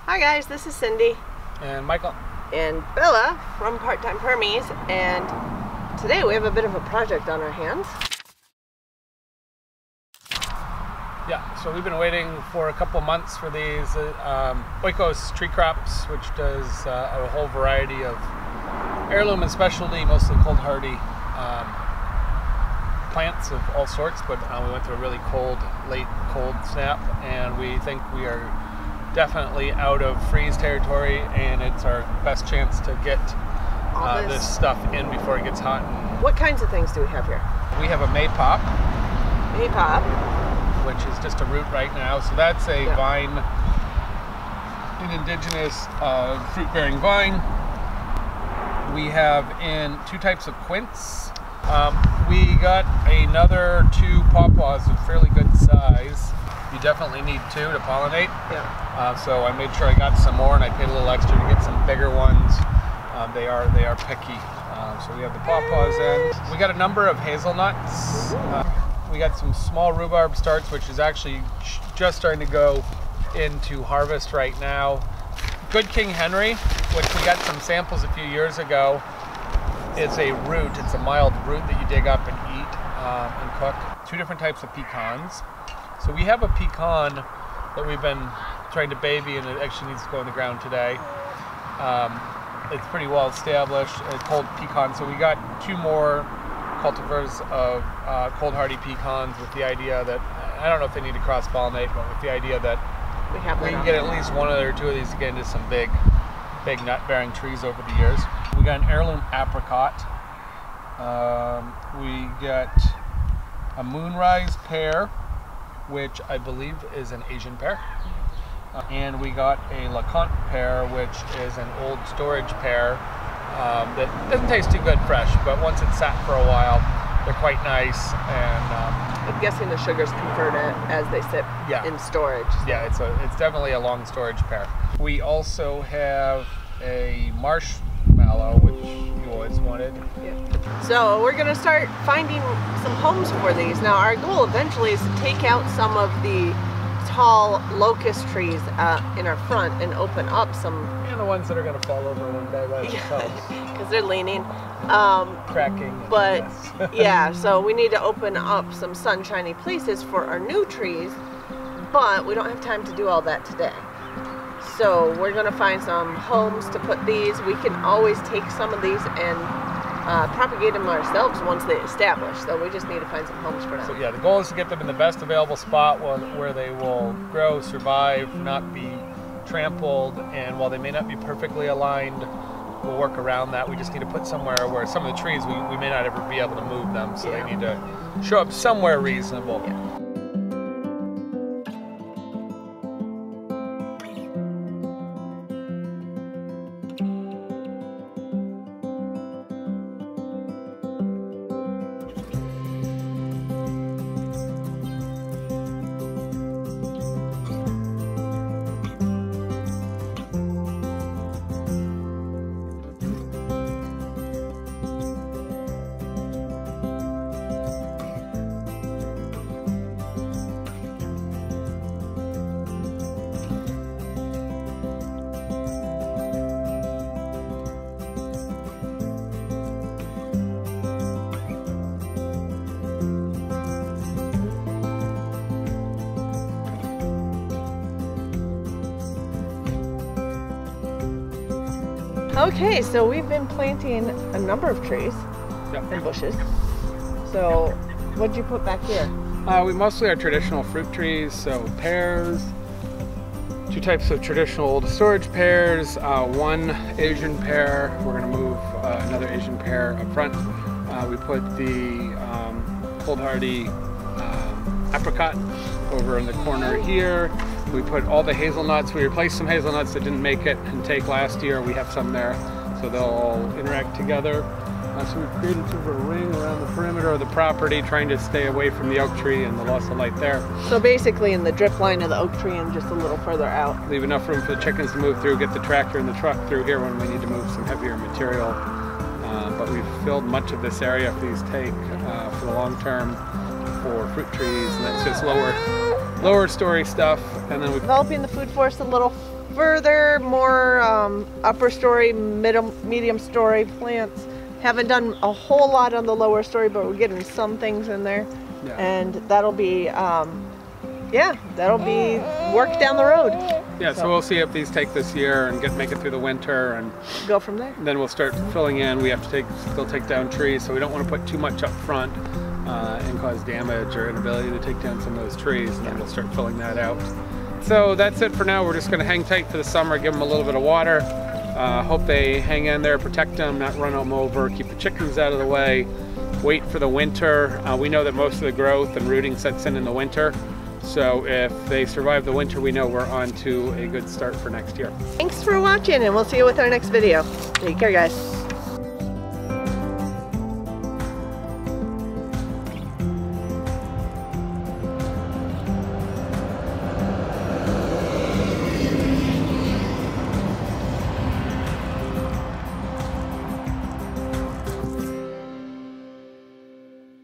Hi guys, this is Cindy. And Michael. And Bella from Part-Time Permies, and today we have a bit of a project on our hands. Yeah, so we've been waiting for a couple months for these Boyko's tree crops, which does a whole variety of heirloom and specialty, mostly cold hardy plants of all sorts, but we went through a really late cold snap, and we think we are definitely out of freeze territory, and it's our best chance to get this stuff in before it gets hot. What kinds of things do we have here? We have a maypop. Maypop. Which is just a root right now. So that's a vine, an indigenous fruit-bearing vine. We have in two types of quince. We got another two pawpaws of fairly good size. You definitely need two to pollinate. Yeah. So I made sure I got some more, and I paid a little extra to get some bigger ones. They are picky. So we have the pawpaws in. We got a number of hazelnuts. We got some small rhubarb starts, which is actually just starting to go into harvest right now. Good King Henry, which we got some samples a few years ago, is a root. It's a mild root that you dig up and eat and cook. Two different types of pecans. So we have a pecan that we've been trying to baby, and it actually needs to go in the ground today. It's pretty well established. It's called pecan. So we got two more cultivars of cold hardy pecans with the idea that, I don't know if they need to cross pollinate, but with the idea that we can get at least one or two of these to get into some big nut bearing trees over the years. We got an heirloom apricot. We got a moonrise pear, which I believe is an Asian pear. And we got a LeConte pear, which is an old storage pear that doesn't taste too good fresh, but once it's sat for a while, they're quite nice. And I'm guessing the sugars convert it as they sit in storage. So. Yeah, it's definitely a long storage pear. We also have a marshmallow, which you always wanted. Yeah. So we're gonna start finding some homes for these. Now our goal eventually is to take out some of the tall locust trees in our front and open up some. And the ones that are going to fall over one day by themselves. Because they're leaning. Cracking. But yeah, so we need to open up some sunshiny places for our new trees, but we don't have time to do all that today. So we're going to find some homes to put these. We can always take some of these and propagate them ourselves once they establish. So we just need to find some homes for them. So yeah, the goal is to get them in the best available spot where they will grow, survive, not be trampled, and while they may not be perfectly aligned, we'll work around that. We just need to put somewhere where some of the trees, we may not ever be able to move them, so they need to show up somewhere reasonable. Yeah. Okay, so we've been planting a number of trees and bushes. So what did you put back here? We mostly are traditional fruit trees, so pears, two types of traditional old storage pears, one Asian pear. We're going to move another Asian pear up front. We put the cold hardy apricot over in the corner here. We put all the hazelnuts. We replaced some hazelnuts that didn't make it and take last year. We have some there, so they'll all interact together. So we've created sort of a ring around the perimeter of the property, trying to stay away from the oak tree and the loss of light there. So basically in the drip line of the oak tree and just a little further out. Leave enough room for the chickens to move through, get the tractor and the truck through here when we need to move some heavier material. But we've filled much of this area for these take for the long term for fruit trees, and that's just lower story stuff. And then we're developing the food forest a little further, more upper story, medium story plants. Haven't done a whole lot on the lower story, but we're getting some things in there. Yeah. And that'll be, yeah, that'll be work down the road. Yeah, so we'll see if these take this year and make it through the winter and go from there. Then we'll start filling in. We have to still take down trees, so we don't want to put too much up front and cause damage or inability to take down some of those trees, and then we'll start filling that out. So that's it for now. We're just going to hang tight for the summer, give them a little bit of water. Hope they hang in there, protect them, not run them over, keep the chickens out of the way, wait for the winter. We know that most of the growth and rooting sets in the winter. So if they survive the winter, we know we're on to a good start for next year. Thanks for watching, and we'll see you with our next video. Take care, guys.